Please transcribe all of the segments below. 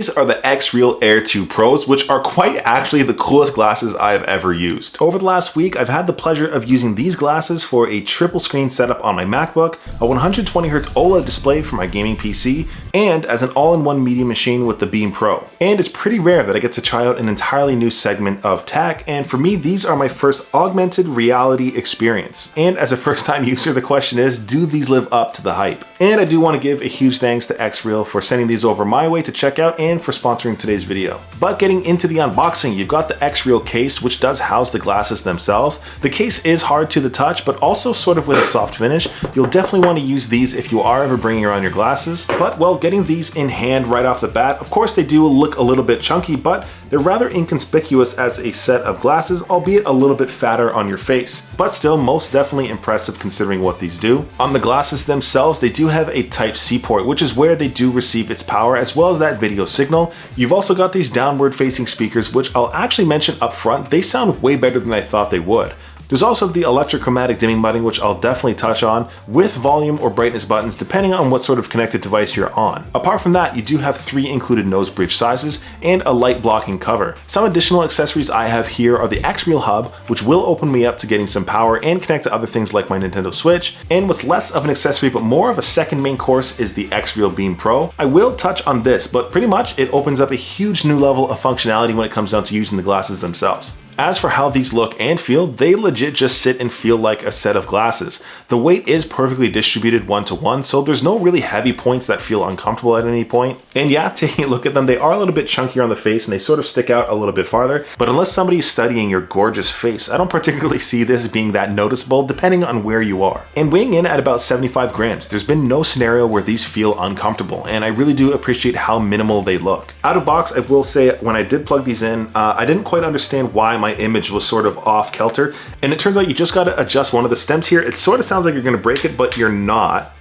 These are the XREAL Air 2 Pros, which are quite actually the coolest glasses I've ever used. Over the last week, I've had the pleasure of using these glasses for a triple screen setup on my MacBook, a 120Hz OLED display for my gaming PC, and as an all-in-one media machine with the Beam Pro. And it's pretty rare that I get to try out an entirely new segment of tech, and for me, these are my first augmented reality experience. And as a first-time user, the question is, do these live up to the hype? And I do want to give a huge thanks to XREAL for sending these over my way to check out and for sponsoring today's video. But getting into the unboxing, you've got the XREAL case, which does house the glasses themselves. The case is hard to the touch, but also sort of with a soft finish. You'll definitely want to use these if you are ever bringing around your glasses. But well, getting these in hand right off the bat, of course they do look a little bit chunky, but they're rather inconspicuous as a set of glasses, albeit a little bit fatter on your face. But still, most definitely impressive considering what these do. On the glasses themselves, they do have a Type-C port, which is where they do receive its power, as well as that video signal. You've also got these downward facing speakers, which I'll actually mention up front, they sound way better than I thought they would. There's also the electrochromatic dimming button, which I'll definitely touch on, with volume or brightness buttons depending on what sort of connected device you're on. Apart from that, you do have 3 included nose bridge sizes and a light blocking cover. Some additional accessories I have here are the XREAL Hub, which will open me up to getting some power and connect to other things like my Nintendo Switch. And what's less of an accessory but more of a second main course is the XREAL Beam Pro. I will touch on this, but pretty much it opens up a huge new level of functionality when it comes down to using the glasses themselves. As for how these look and feel, they legit just sit and feel like a set of glasses. The weight is perfectly distributed 1-to-1, so there's no really heavy points that feel uncomfortable at any point. And yeah, taking a look at them, they are a little bit chunkier on the face and they sort of stick out a little bit farther. But unless somebody is studying your gorgeous face, I don't particularly see this being that noticeable depending on where you are. And weighing in at about 75 grams, there's been no scenario where these feel uncomfortable, and I really do appreciate how minimal they look. Out of box, I will say when I did plug these in, I didn't quite understand why my image was sort of off kilter, and it turns out you just got to adjust one of the stems here. It sort of sounds like you're going to break it, but you're not.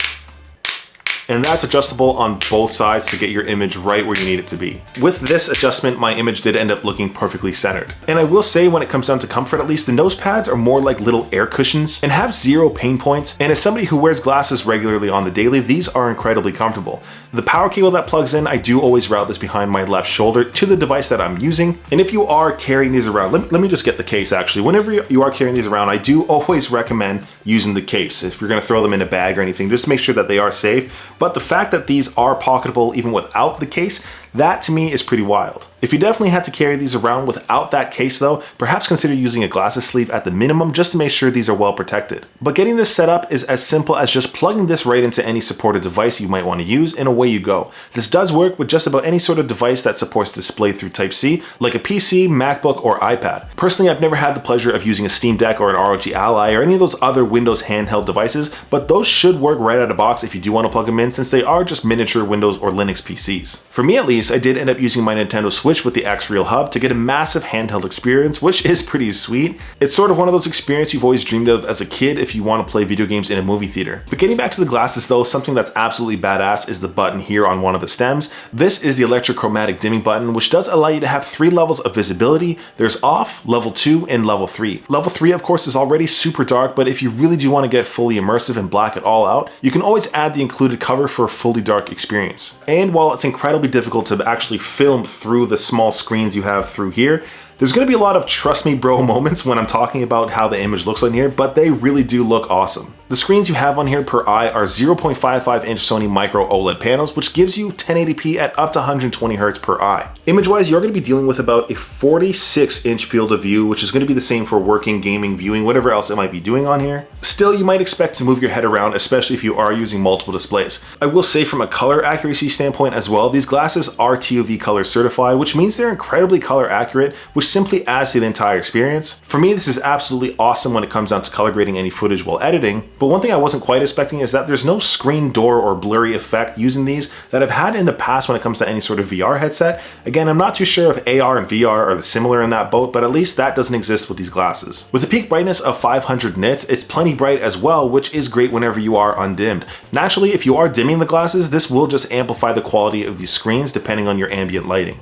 And that's adjustable on both sides to get your image right where you need it to be. With this adjustment, my image did end up looking perfectly centered. And I will say, when it comes down to comfort at least, the nose pads are more like little air cushions and have 0 pain points. And as somebody who wears glasses regularly on the daily, these are incredibly comfortable. The power cable that plugs in, I do always route this behind my left shoulder to the device that I'm using. And if you are carrying these around, let me just get the case actually. Whenever you are carrying these around, I do always recommend using the case. If you're gonna throw them in a bag or anything, just make sure that they are safe. But the fact that these are pocketable even without the case, that to me is pretty wild. If you definitely had to carry these around without that case though, perhaps consider using a glasses sleeve at the minimum just to make sure these are well protected. But getting this set up is as simple as just plugging this right into any supported device you might want to use, and away you go. This does work with just about any sort of device that supports display through Type-C, like a PC, MacBook, or iPad. Personally, I've never had the pleasure of using a Steam Deck or an ROG Ally or any of those other Windows handheld devices, but those should work right out of box if you do want to plug them in, since they are just miniature Windows or Linux PCs. For me at least, I did end up using my Nintendo Switch with the XREAL Hub to get a massive handheld experience, which is pretty sweet. It's sort of one of those experiences you've always dreamed of as a kid if you want to play video games in a movie theater. But getting back to the glasses though, something that's absolutely badass is the button here on one of the stems. This is the electrochromatic dimming button, which does allow you to have 3 levels of visibility. There's off, level 2, and level 3. Level 3 of course is already super dark, but if you really do want to get fully immersive and black it all out, you can always add the included cover for a fully dark experience. And while it's incredibly difficult to actually film through the small screens you have through here, there's going to be a lot of trust me bro moments when I'm talking about how the image looks on here, but they really do look awesome. The screens you have on here per eye are 0.55 inch Sony micro OLED panels, which gives you 1080p at up to 120 Hz per eye. Image-wise, you're going to be dealing with about a 46 inch field of view, which is going to be the same for working, gaming, viewing, whatever else it might be doing on here. Still, you might expect to move your head around, especially if you are using multiple displays. I will say from a color accuracy standpoint as well, these glasses are TOV color certified, which means they're incredibly color accurate, which simply adds to the entire experience. For me, this is absolutely awesome when it comes down to color grading any footage while editing. But one thing I wasn't quite expecting is that there's no screen door or blurry effect using these that I've had in the past when it comes to any sort of VR headset. Again, I'm not too sure if AR and VR are similar in that boat, but at least that doesn't exist with these glasses. With a peak brightness of 500 nits, it's plenty bright as well, which is great whenever you are undimmed. Naturally, if you are dimming the glasses, this will just amplify the quality of these screens depending on your ambient lighting.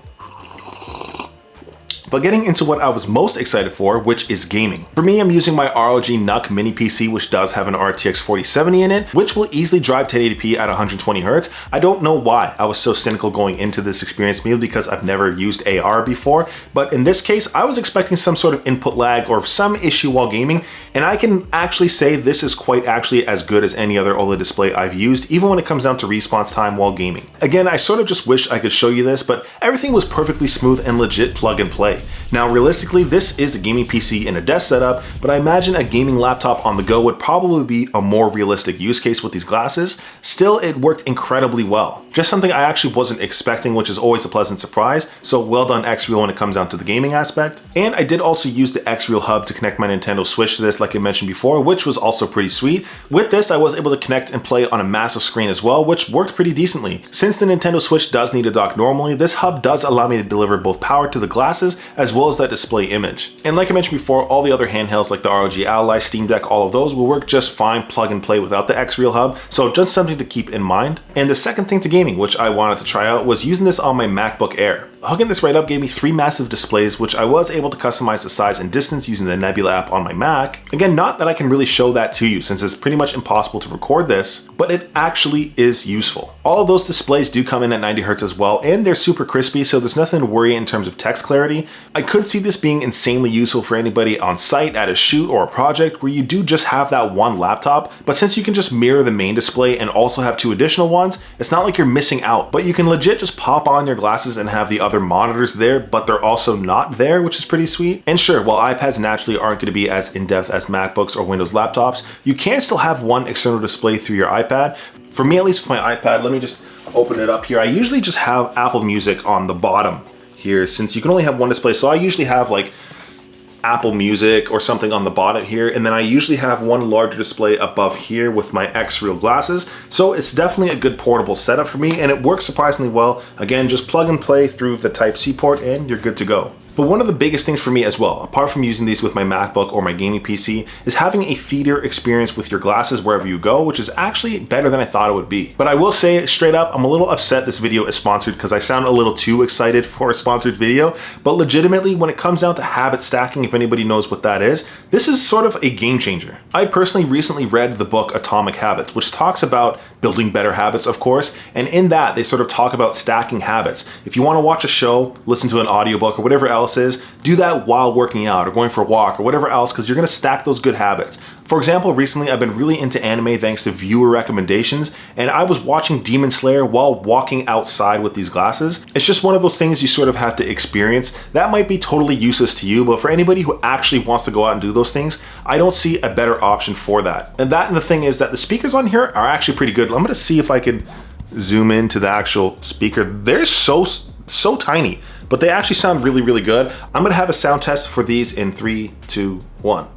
But getting into what I was most excited for, which is gaming. For me, I'm using my ROG NUC mini PC, which does have an RTX 4070 in it, which will easily drive 1080p at 120 Hz. I don't know why I was so cynical going into this experience, maybe because I've never used AR before, but in this case, I was expecting some sort of input lag or some issue while gaming, and I can actually say this is quite actually as good as any other OLED display I've used, even when it comes down to response time while gaming. Again, I sort of just wish I could show you this, but everything was perfectly smooth and legit plug and play. Now, realistically, this is a gaming PC in a desk setup, but I imagine a gaming laptop on the go would probably be a more realistic use case with these glasses. Still, it worked incredibly well. Just something I actually wasn't expecting, which is always a pleasant surprise, so well done XREAL when it comes down to the gaming aspect. And I did also use the XREAL Hub to connect my Nintendo Switch to this, like I mentioned before, which was also pretty sweet. With this, I was able to connect and play on a massive screen as well, which worked pretty decently. Since the Nintendo Switch does need a dock normally, this hub does allow me to deliver both power to the glasses as well as that display image. And like I mentioned before, all the other handhelds like the ROG Ally, Steam Deck, all of those will work just fine plug and play without the XREAL Hub, so just something to keep in mind. And the second thing to gaming, which I wanted to try out, was using this on my MacBook Air. Hooking this right up gave me 3 massive displays, which I was able to customize the size and distance using the Nebula app on my Mac. Again, not that I can really show that to you since it's pretty much impossible to record this, but it actually is useful. All of those displays do come in at 90 Hz as well, and they're super crispy, so there's nothing to worry in terms of text clarity. I could see this being insanely useful for anybody on site at a shoot or a project where you do just have that one laptop, but since you can just mirror the main display and also have 2 additional ones, it's not like you're missing out, but you can legit just pop on your glasses and have the other monitors there, but they're also not there, which is pretty sweet. And sure, while iPads naturally aren't going to be as in-depth as MacBooks or Windows laptops, you can still have one external display through your iPad. For me, at least with my iPad, let me just open it up here. I usually just have Apple Music on the bottom here since you can only have one display. So I usually have like Apple Music or something on the bottom here, and then I usually have one larger display above here with my XREAL glasses. So it's definitely a good portable setup for me, and it works surprisingly well. Again, just plug and play through the Type-C port and you're good to go. But one of the biggest things for me as well, apart from using these with my MacBook or my gaming PC, is having a theater experience with your glasses wherever you go, which is actually better than I thought it would be. But I will say straight up, I'm a little upset this video is sponsored because I sound a little too excited for a sponsored video. But legitimately, when it comes down to habit stacking, if anybody knows what that is, this is sort of a game changer. I personally recently read the book Atomic Habits, which talks about building better habits, of course. And in that, they sort of talk about stacking habits. If you want to watch a show, listen to an audiobook or whatever else is, do that while working out or going for a walk or whatever else, because you're going to stack those good habits. For example, recently I've been really into anime thanks to viewer recommendations, and I was watching Demon Slayer while walking outside with these glasses. It's just one of those things you sort of have to experience. That might be totally useless to you, but for anybody who actually wants to go out and do those things, I don't see a better option for that. And the thing is that the speakers on here are actually pretty good. I'm going to see if I can zoom into the actual speaker. They're so tiny, but they actually sound really, really good. I'm gonna have a sound test for these in 3, 2, 1.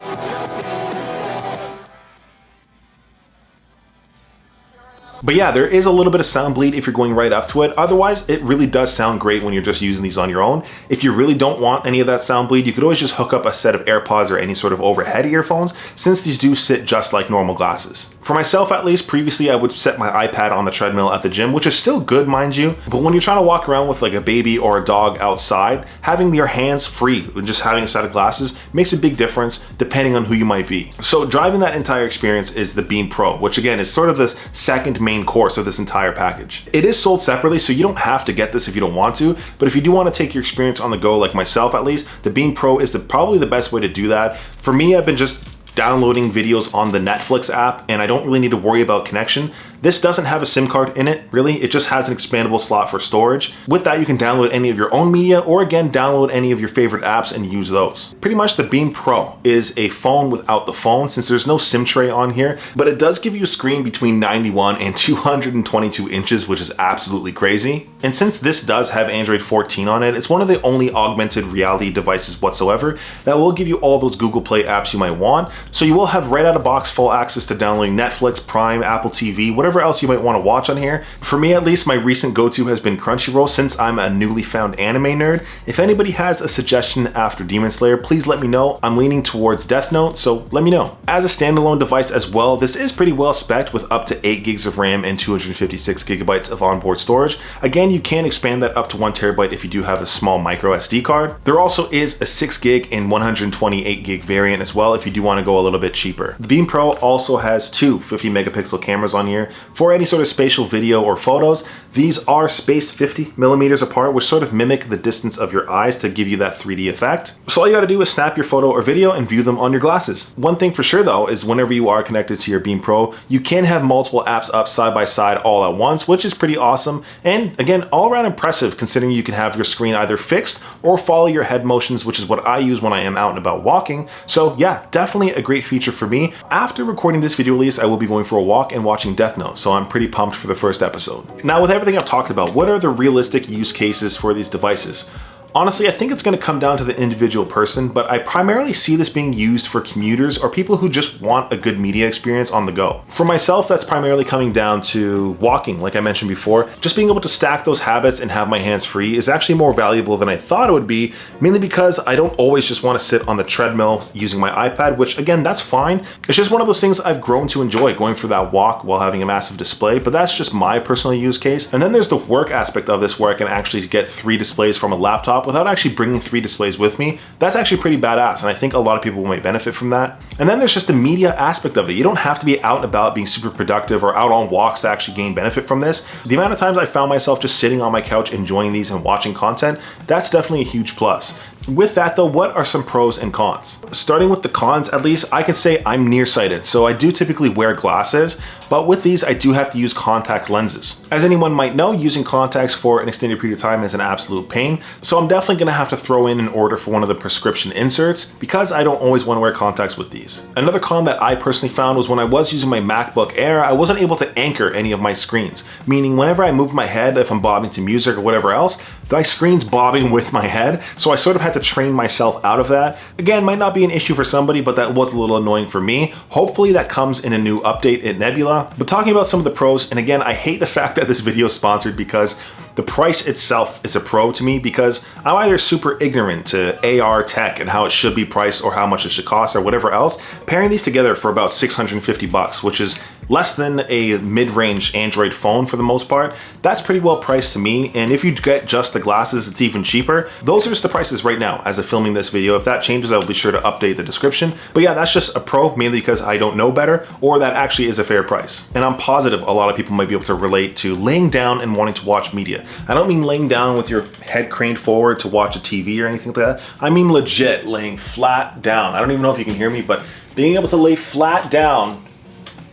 But yeah, there is a little bit of sound bleed if you're going right up to it. Otherwise, it really does sound great when you're just using these on your own. If you really don't want any of that sound bleed, you could always just hook up a set of AirPods or any sort of overhead earphones, since these do sit just like normal glasses. For myself at least, previously I would set my iPad on the treadmill at the gym, which is still good, mind you, but when you're trying to walk around with like a baby or a dog outside, having your hands free and just having a set of glasses makes a big difference depending on who you might be. So driving that entire experience is the Beam Pro, which again is sort of the second main course of this entire package. It is sold separately, so you don't have to get this if you don't want to, but if you do want to take your experience on the go, like myself at least, the Beam Pro is probably the best way to do that. For me, I've been just downloading videos on the Netflix app, and I don't really need to worry about connection. This doesn't have a SIM card in it, really. It just has an expandable slot for storage. With that, you can download any of your own media, or again, download any of your favorite apps and use those. Pretty much the Beam Pro is a phone without the phone, since there's no SIM tray on here, but it does give you a screen between 91 and 222 inches, which is absolutely crazy. And since this does have Android 14 on it, it's one of the only augmented reality devices whatsoever that will give you all those Google Play apps you might want. So you will have right out of box full access to downloading Netflix, Prime, Apple TV, whatever whatever else you might want to watch on here. For me at least, my recent go-to has been Crunchyroll since I'm a newly found anime nerd. If anybody has a suggestion after Demon Slayer, please let me know. I'm leaning towards Death Note, so let me know. As a standalone device as well, this is pretty well spec'd with up to 8 gigs of RAM and 256 gigabytes of onboard storage. Again, you can expand that up to 1 terabyte if you do have a small micro SD card. There also is a 6 gig and 128 gig variant as well if you do want to go a little bit cheaper. The Beam Pro also has two 50 megapixel cameras on here for any sort of spatial video or photos. These are spaced 50 millimeters apart, which sort of mimic the distance of your eyes to give you that 3D effect. So all you gotta do is snap your photo or video and view them on your glasses. One thing for sure though is whenever you are connected to your Beam Pro, you can have multiple apps up side by side all at once, which is pretty awesome. And again, all around impressive considering you can have your screen either fixed or follow your head motions, which is what I use when I am out and about walking. So yeah, definitely a great feature for me. After recording this video release, I will be going for a walk and watching Death Note, so I'm pretty pumped for the first episode. Now with everything I've talked about, what are the realistic use cases for these devices? Honestly, I think it's going to come down to the individual person, but I primarily see this being used for commuters or people who just want a good media experience on the go. For myself, that's primarily coming down to walking, like I mentioned before. Just being able to stack those habits and have my hands free is actually more valuable than I thought it would be, mainly because I don't always just want to sit on the treadmill using my iPad, which again, that's fine. It's just one of those things I've grown to enjoy, going for that walk while having a massive display, but that's just my personal use case. And then there's the work aspect of this where I can actually get 3 displays from a laptop without actually bringing 3 displays with me. That's actually pretty badass, and I think a lot of people might benefit from that. And then there's just the media aspect of it. You don't have to be out and about being super productive or out on walks to actually gain benefit from this. The amount of times I found myself just sitting on my couch enjoying these and watching content, that's definitely a huge plus. With that though, what are some pros and cons? Starting with the cons, at least I can say I'm nearsighted, so I do typically wear glasses, but with these I do have to use contact lenses. As anyone might know, using contacts for an extended period of time is an absolute pain, so I'm definitely gonna have to throw in an order for one of the prescription inserts because I don't always want to wear contacts with these. Another con that I personally found was when I was using my MacBook Air, I wasn't able to anchor any of my screens, meaning whenever I move my head, if I'm bobbing to music or whatever else, my screen's bobbing with my head, so I sort of had to train myself out of that. Again, might not be an issue for somebody, but that was a little annoying for me. Hopefully that comes in a new update in Nebula. But talking about some of the pros, and again, I hate the fact that this video is sponsored because the price itself is a pro to me because I'm either super ignorant to AR tech and how it should be priced or how much it should cost or whatever else. Pairing these together for about 650 bucks, which is less than a mid-range Android phone for the most part, that's pretty well priced to me. And if you get just the glasses, it's even cheaper. Those are just the prices right now as of filming this video. If that changes, I'll be sure to update the description. But yeah, that's just a pro, mainly because I don't know better, or that actually is a fair price. And I'm positive a lot of people might be able to relate to laying down and wanting to watch media. I don't mean laying down with your head craned forward to watch a TV or anything like that. I mean legit laying flat down. I don't even know if you can hear me, but being able to lay flat down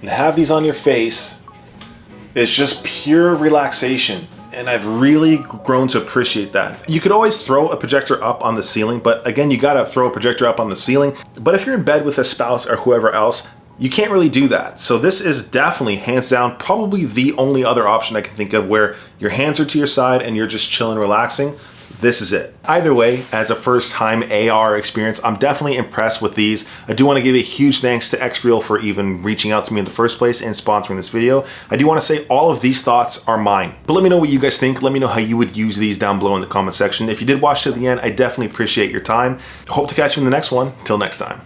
and have these on your face is just pure relaxation. And I've really grown to appreciate that. You could always throw a projector up on the ceiling, but again, you gotta throw a projector up on the ceiling. But if you're in bed with a spouse or whoever else, you can't really do that. So this is definitely, hands down, probably the only other option I can think of where your hands are to your side and you're just chilling, relaxing. This is it. Either way, as a first time AR experience, I'm definitely impressed with these. I do want to give a huge thanks to XREAL for even reaching out to me in the first place and sponsoring this video. I do want to say all of these thoughts are mine. But let me know what you guys think. Let me know how you would use these down below in the comment section. If you did watch to the end, I definitely appreciate your time. Hope to catch you in the next one. Till next time.